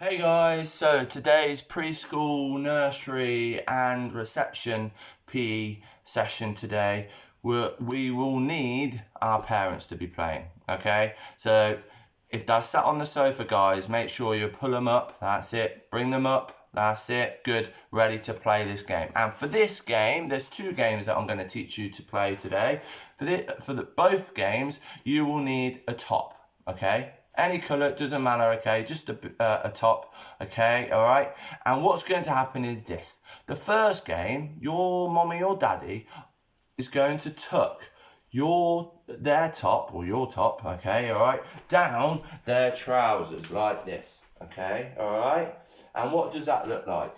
Hey guys, so today's preschool, nursery and reception PE session today, we will need our parents to be playing, okay? So if they're sat on the sofa, guys, make sure you pull them up, that's it, bring them up, that's it, good, ready to play this game. And for this game, there's two games that I'm going to teach you to play today. For both games, you will need a top, okay? Any colour, doesn't matter, okay? Just a top, okay? All right? And what's going to happen is this. The first game, your mommy or daddy is going to tuck their top, or your top, okay? All right? Down their trousers like this, okay? All right? And what does that look like?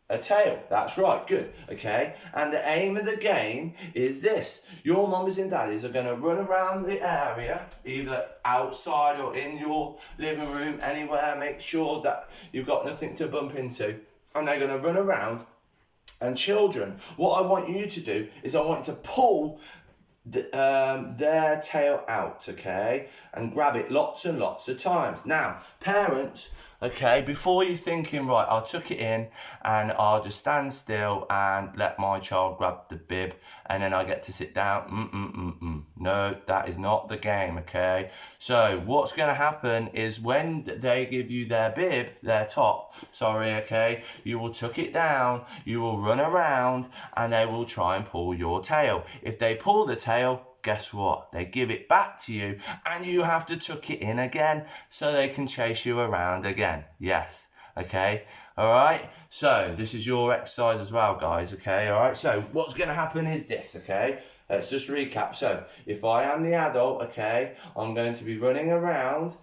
A tail, that's right, good, okay? And the aim of the game is this. Your mummies and daddies are going to run around the area, either outside or in your living room, anywhere. Make sure that you've got nothing to bump into. And they're going to run around. And children, what I want you to do is I want you to pull their tail out, okay? And grab it lots and lots of times. Now, parents, okay, before you're thinking, right, I'll tuck it in and I'll just stand still and let my child grab the bib and then I get to sit down. No, that is not the game, okay? So what's going to happen is when they give you their bib, their top, okay, you will tuck it down, you will run around and they will try and pull your tail. If they pull the tail, guess what? They give it back to you and you have to tuck it in again so they can chase you around again. Yes, okay, all right? So this is your exercise as well, guys, okay, all right? So what's going to happen is this, okay? Let's just recap. So if I am the adult, okay, I'm going to be running around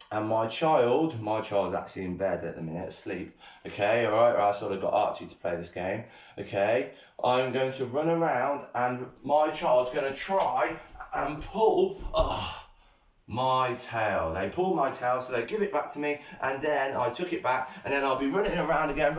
and my child's actually in bed at the minute, asleep, okay, all right, or I sort of got Archie to play this game, okay, I'm going to run around and my child's going to try and pull my tail. They pull my tail, so they give it back to me, and then I took it back, and then I'll be running around again.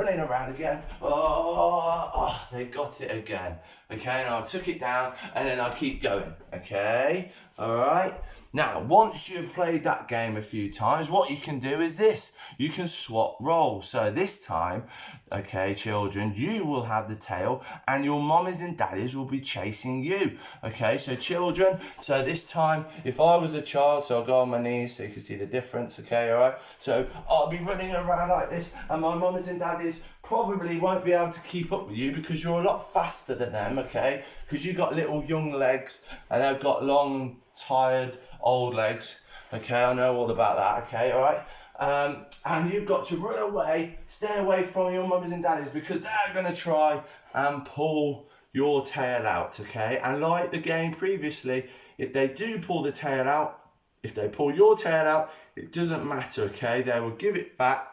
They got it again, okay, and I took it down, and then I keep going, okay, all right. Now, once you've played that game a few times, what you can do is this. You can swap roles. So this time, okay, children, you will have the tail and your mommies and daddies will be chasing you. Okay, so children, so this time, if I was a child, so I'll go on my knees so you can see the difference, okay, all right? So I'll be running around like this and my mommies and daddies probably won't be able to keep up with you because you're a lot faster than them, okay? Because you've got little young legs and they've got long, tired, old legs, okay, I know all about that, okay, all right, and you've got to run away, stay away from your mummies and daddies because they're going to try and pull your tail out, okay, and like the game previously, if they do pull the tail out, if they pull your tail out, it doesn't matter, okay, they will give it back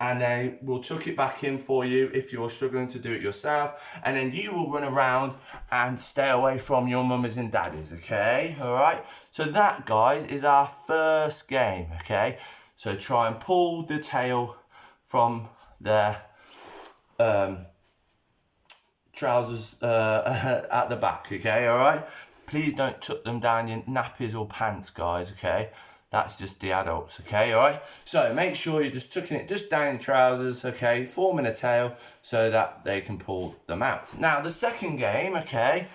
and they will tuck it back in for you if you're struggling to do it yourself, and then you will run around and stay away from your mummies and daddies, okay, all right? So that, guys, is our first game, okay? So try and pull the tail from their trousers at the back, okay, all right? Please don't tuck them down your nappies or pants, guys, okay? That's just the adults, okay, all right? So make sure you're just tucking it just down your trousers, okay, forming a tail so that they can pull them out. Now, the second game, okay,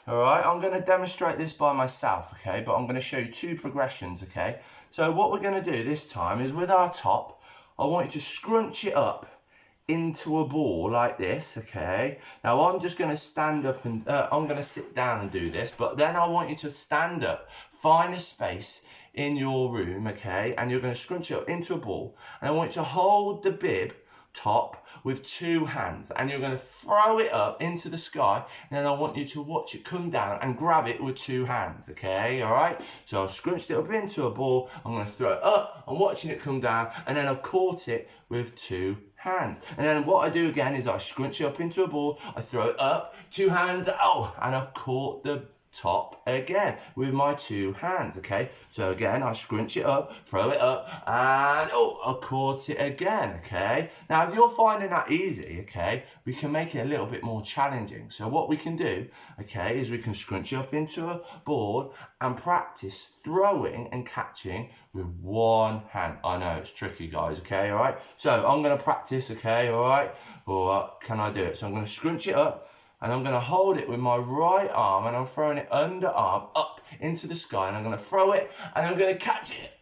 all right, I'm going to demonstrate this by myself, okay, but I'm going to show you two progressions, okay? So what we're going to do this time is with our top, I want you to scrunch it up into a ball like this, okay? Now I'm just going to stand up and I'm going to sit down and do this, but then I want you to stand up, find a space in your room, okay, and you're going to scrunch it up into a ball, and I want you to hold the bib top with two hands and you're going to throw it up into the sky, and then I want you to watch it come down and grab it with two hands, okay, all right? So I've scrunched it up into a ball, I'm going to throw it up, I'm watching it come down, and then I've caught it with two hands. And then what I do again is I scrunch it up into a ball, I throw it up, two hands, and I've caught the top again with my two hands, okay? So again, I scrunch it up, throw it up, and oh, I caught it again, okay? Now, if you're finding that easy, okay, we can make it a little bit more challenging. So what we can do, okay, is we can scrunch up into a board and practice throwing and catching with one hand. I know, it's tricky, guys, okay, all right? So I'm going to practice, okay, all right? Or can I do it? So I'm going to scrunch it up, and I'm going to hold it with my right arm, and I'm throwing it underarm up into the sky, and I'm going to throw it, and I'm going to catch it.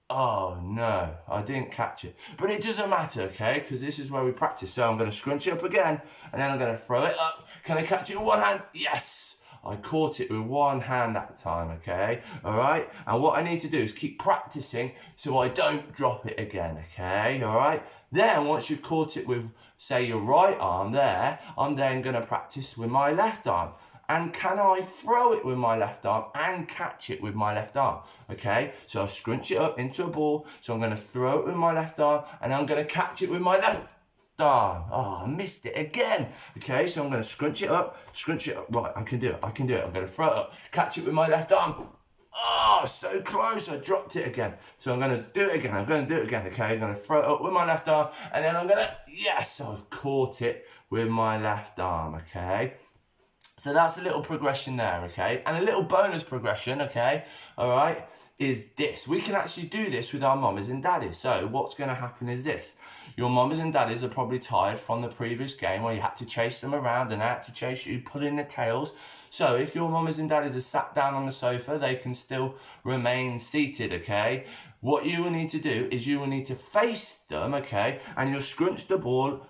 Oh no, I didn't catch it. But it doesn't matter, okay, because this is where we practice. So I'm going to scrunch it up again, and then I'm going to throw it up. Can I catch it with one hand? Yes! I caught it with one hand that time, okay? All right? And what I need to do is keep practicing so I don't drop it again, okay? All right? Then once you've caught it with, say, your right arm there, I'm then going to practice with my left arm. And can I throw it with my left arm and catch it with my left arm? Okay, so I'll scrunch it up into a ball. So I'm going to throw it with my left arm, and I'm going to catch it with my left arm. Oh, I missed it again. Okay, so I'm going to scrunch it up. Right, I can do it. I'm going to throw it up, catch it with my left arm. Oh, so close. I dropped it again. So I'm going to do it again. Okay, I'm going to throw it up with my left arm, and then I'm going to, yes, I've caught it with my left arm, okay? So that's a little progression there, okay? And a little bonus progression, okay, all right, is this. We can actually do this with our mummies and daddies. So what's going to happen is this. Your mummies and daddies are probably tired from the previous game where you had to chase them around and they had to chase you, pulling their tails. So if your mummies and daddies are sat down on the sofa, they can still remain seated, okay? What you will need to do is you will need to face them, okay? And you'll scrunch the ball,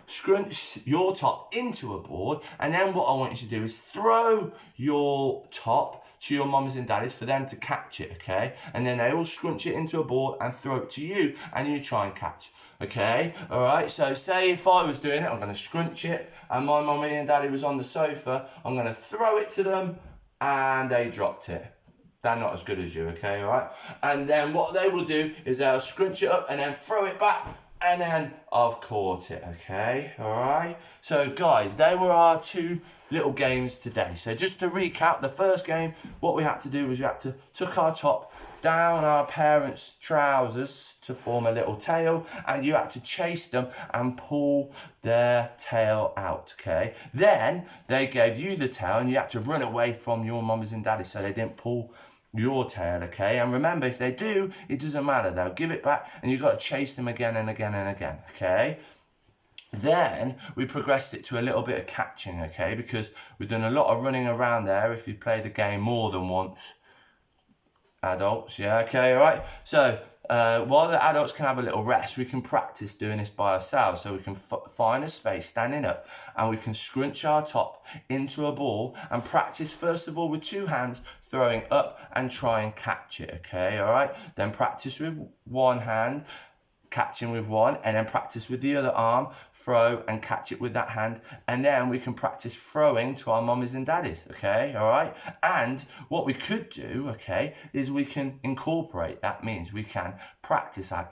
scrunch your top into a board, and then what I want you to do is throw your top to your mums and daddies for them to catch it, okay? And then they all scrunch it into a board and throw it to you, and you try and catch, okay? All right, so say if I was doing it, I'm going to scrunch it, and my mummy and daddy was on the sofa, I'm going to throw it to them, and they dropped it. They're not as good as you, okay, all right? And then what they will do is they'll scrunch it up and then throw it back, and then I've caught it, okay? All right? So, guys, they were our two little games today. So, just to recap, the first game, what we had to do was we had to tuck our top down our parents' trousers to form a little tail, and you had to chase them and pull their tail out, okay? Then, they gave you the tail, and you had to run away from your mummies and daddies so they didn't pull your tail, okay? And remember, if they do, it doesn't matter. They'll give it back, and you've got to chase them again and again and again, okay? Then we progressed it to a little bit of catching, okay? Because we've done a lot of running around there if you played the game more than once. Adults, yeah, okay, all right? So while the adults can have a little rest, we can practice doing this by ourselves. So we can find a space standing up, and we can scrunch our top into a ball and practice first of all with two hands, throwing up and try and catch it, okay, all right? Then practice with one hand, catching with one, and then practice with the other arm, throw and catch it with that hand, and then we can practice throwing to our mummies and daddies, okay, all right? And what we could do, okay, is we can incorporate, that means we can practice our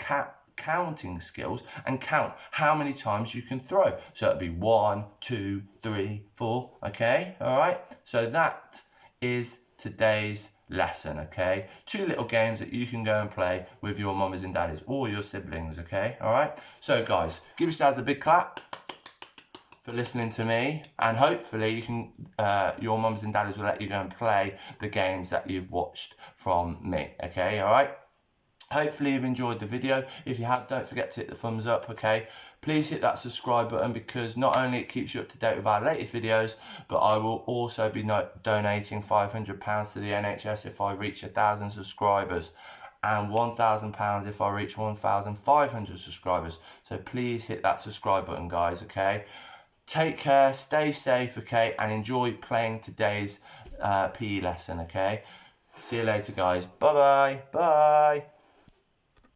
counting skills and count how many times you can throw. So it'd be 1, 2, 3, 4, okay, all right? So that is today's lesson, okay? Two little games that you can go and play with your mummies and daddies or your siblings, okay? All right? So, guys, give yourselves a big clap for listening to me, and hopefully you can, your mums and daddies will let you go and play the games that you've watched from me, okay? All right? Hopefully you've enjoyed the video. If you have, don't forget to hit the thumbs up, okay? Please hit that subscribe button, because not only it keeps you up to date with our latest videos, but I will also be donating £500 to the NHS if I reach 1,000 subscribers, and £1,000 if I reach 1,500 subscribers. So please hit that subscribe button, guys, okay? Take care, stay safe, okay? And enjoy playing today's PE lesson, okay? See you later, guys. Bye-bye. Bye.